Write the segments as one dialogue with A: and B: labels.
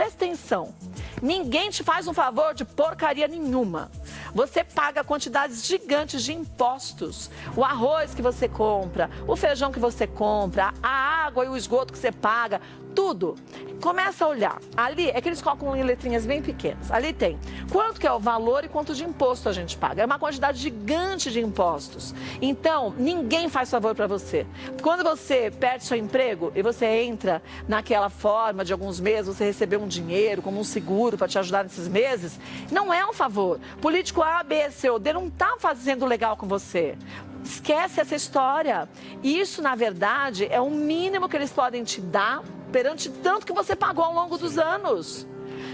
A: presta atenção. Ninguém te faz um favor de porcaria nenhuma. Você paga quantidades gigantes de impostos. O arroz que você compra, o feijão que você compra, a água e o esgoto que você paga, tudo. Começa a olhar. Ali é que eles colocam em letrinhas bem pequenas. Ali tem quanto que é o valor e quanto de imposto a gente paga. É uma quantidade gigante de impostos. Então, ninguém faz favor para você. Quando você perde seu emprego e você entra naquela forma de alguns meses, você receber um dinheiro como um seguro para te ajudar nesses meses, não é um favor. Político A, B, C ou D não está fazendo legal com você. Esquece essa história. Isso, na verdade, é o mínimo que eles podem te dar perante tanto que você pagou ao longo dos anos.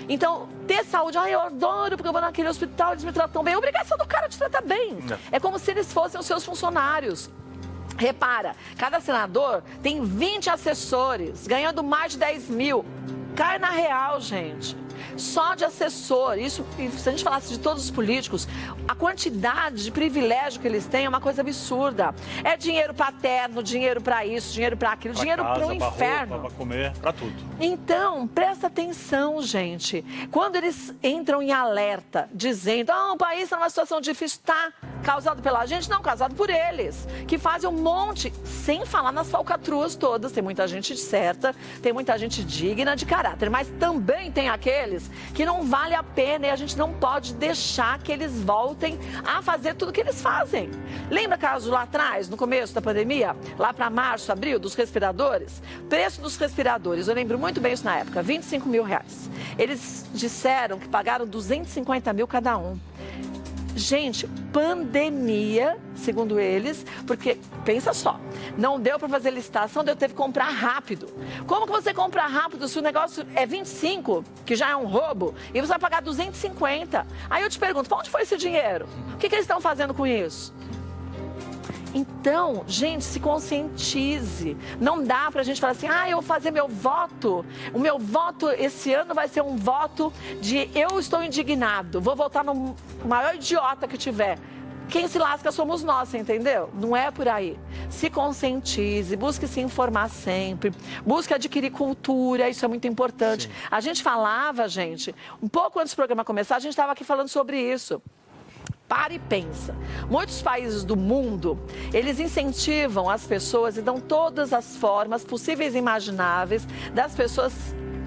A: Então, ter saúde, eu adoro porque eu vou naquele hospital, eles me tratam bem. A obrigação do cara te tratar bem. É como se eles fossem os seus funcionários. Repara, cada senador tem 20 assessores, ganhando mais de 10 mil. Cai na real, gente. Só de assessor, isso, se a gente falasse de todos os políticos, a quantidade de privilégio que eles têm é uma coisa absurda. É dinheiro para terno, dinheiro para isso, dinheiro para aquilo, pra dinheiro para o inferno.
B: Para comer, para tudo.
A: Então, presta atenção, gente. Quando eles entram em alerta, dizendo, o país está numa situação difícil, tá causado pela gente? Não, causado por eles, que fazem um monte, sem falar nas falcatruas todas. Tem muita gente certa, tem muita gente digna de caráter, mas também tem aqueles que não vale a pena e a gente não pode deixar que eles voltem a fazer tudo que eles fazem. Lembra caso lá atrás, no começo da pandemia, lá para março, abril, dos respiradores? Preço dos respiradores, eu lembro muito bem isso na época, 25 mil reais. Eles disseram que pagaram 250 mil cada um. Gente, pandemia, segundo eles, porque, pensa só, não deu para fazer licitação, teve que comprar rápido. Como que você compra rápido se o negócio é 25, que já é um roubo, e você vai pagar 250? Aí eu te pergunto, para onde foi esse dinheiro? O que eles estão fazendo com isso? Então, gente, se conscientize. Não dá pra gente falar assim, eu vou fazer meu voto. O meu voto esse ano vai ser um voto de eu estou indignado. Vou votar no maior idiota que tiver. Quem se lasca somos nós, entendeu? Não é por aí. Se conscientize, busque se informar sempre, busque adquirir cultura, isso é muito importante. Sim. A gente falava, gente, um pouco antes do programa começar, a gente estava aqui falando sobre isso. Para e pensa. Muitos países do mundo, eles incentivam as pessoas e dão todas as formas possíveis e imagináveis das pessoas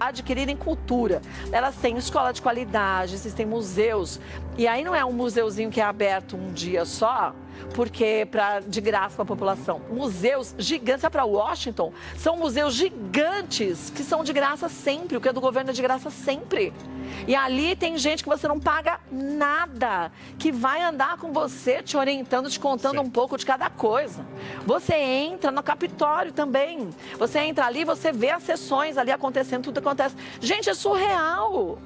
A: adquirirem cultura. Elas têm escola de qualidade, existem museus. E aí não é um museuzinho que é aberto um dia só, porque de graça para a população. Museus gigantes, para Washington, são museus gigantes que são de graça sempre, o que é do governo é de graça sempre. E ali tem gente que você não paga nada, que vai andar com você, te orientando, te contando um pouco de cada coisa. Você entra no Capitólio também. Você entra ali, você vê as sessões ali acontecendo, tudo acontece. Gente, é surreal.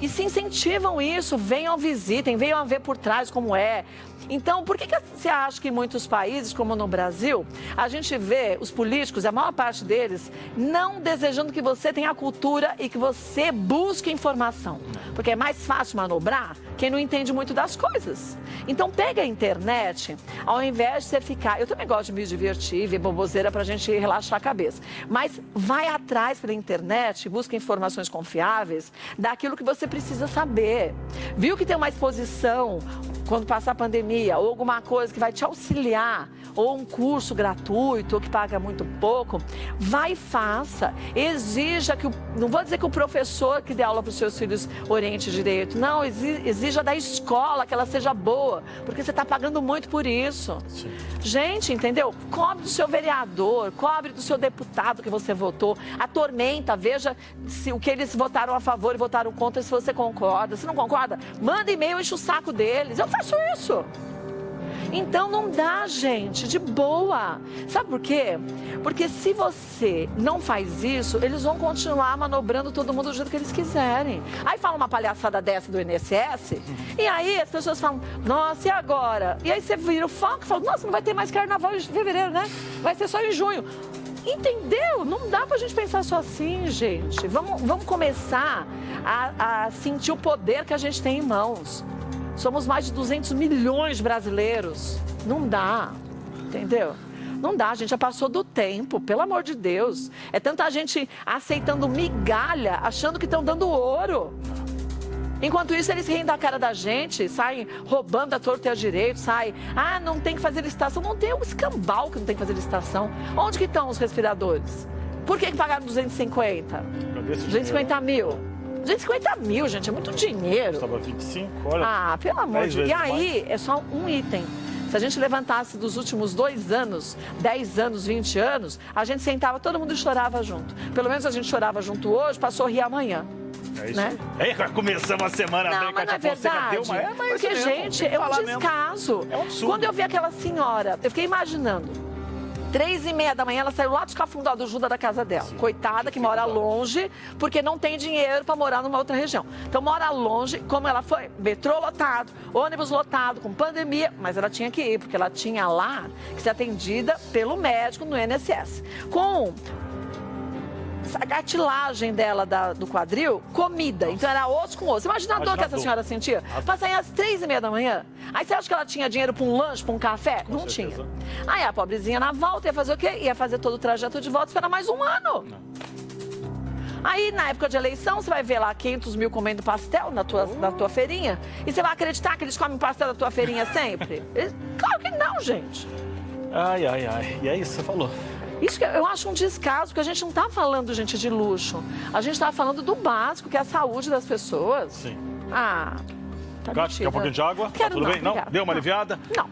A: E se incentivam isso, venham, visitem, venham ver por trás como é. Então, por que você acha que em muitos países, como no Brasil, a gente vê os políticos, a maior parte deles, não desejando que você tenha cultura e que você busque informação? Porque é mais fácil manobrar quem não entende muito das coisas. Então, pega a internet, ao invés de você ficar... Eu também gosto de me divertir, ver boboseira pra gente relaxar a cabeça. Mas vai atrás pela internet, busca informações confiáveis daquilo que você precisa saber. Viu que tem uma exposição quando passar a pandemia, ou alguma coisa que vai te auxiliar, ou um curso gratuito, ou que paga muito pouco, vai e faça. Exija que não vou dizer que o professor que dê aula para os seus filhos oriente direito, não, exija da escola que ela seja boa, porque você está pagando muito por isso. Sim. Gente, entendeu? Cobre do seu vereador, cobre do seu deputado que você votou, atormenta, veja se o que eles votaram a favor e votaram contra, se você concorda. Se não concorda, manda e-mail, enche o saco deles. Eu faço isso. Então não dá, gente, de boa. Sabe por quê? Porque se você não faz isso, eles vão continuar manobrando todo mundo do jeito que eles quiserem. Aí fala uma palhaçada dessa do INSS, e aí as pessoas falam, nossa, e agora? E aí você vira o foco e fala, nossa, não vai ter mais carnaval em fevereiro, né? Vai ser só em junho. Entendeu? Não dá pra gente pensar só assim, gente. Vamos começar a sentir o poder que a gente tem em mãos. Somos mais de 200 milhões de brasileiros. Não dá, entendeu? Não dá, a gente já passou do tempo, pelo amor de Deus. É tanta gente aceitando migalha, achando que estão dando ouro. Enquanto isso, eles riem da cara da gente, saem roubando a torta e a direito, saem, não tem que fazer licitação. Não tem um escambau que não tem que fazer licitação. Onde que estão os respiradores? Por que pagaram 250? 250 mil. 250 mil, gente, é muito dinheiro.
B: Estava 25, olha.
A: Pelo amor de Deus. E aí,
B: mais.
A: é só um item. Se a gente levantasse dos últimos 2 anos, 10 anos, 20 anos, a gente sentava, todo mundo chorava junto. Pelo menos a gente chorava junto hoje para sorrir amanhã.
B: É isso
A: né?
B: aí. Começamos a semana
A: não, mas não é verdade. Porque, gente, é um descaso.
B: É um absurdo.
A: Quando eu vi aquela senhora, eu fiquei imaginando. 3h30 da manhã, ela saiu lá de Cafundó do Judas da casa dela. Sim, coitada, que mora longe, porque não tem dinheiro para morar numa outra região. Então, mora longe, como ela foi, metrô lotado, ônibus lotado, com pandemia, mas ela tinha que ir, porque ela tinha lá que ser atendida pelo médico no INSS. Com a cartilagem dela do quadril, comida. Então era osso com osso. Imagina a dor que essa senhora sentia. Pra sair às 3h30 da manhã. Aí você acha que ela tinha dinheiro pra um lanche, pra um café? Não tinha. Aí a pobrezinha na volta ia fazer o quê? Ia fazer todo o trajeto de volta e esperar mais um ano. Aí, na época de eleição, você vai ver lá 500 mil comendo pastel na tua feirinha. E você vai acreditar que eles comem pastel da tua feirinha sempre? Claro que não, gente.
B: Ai. E é isso que você falou.
A: Isso que eu acho um descaso, porque a gente não está falando, gente, de luxo. A gente está falando do básico, que é a saúde das pessoas.
B: Sim.
A: Tá
B: Cátia, quer um pouquinho de água?
A: Quero
B: Tudo
A: não,
B: bem? Não?
A: obrigada.
B: Deu uma aliviada?
A: Não.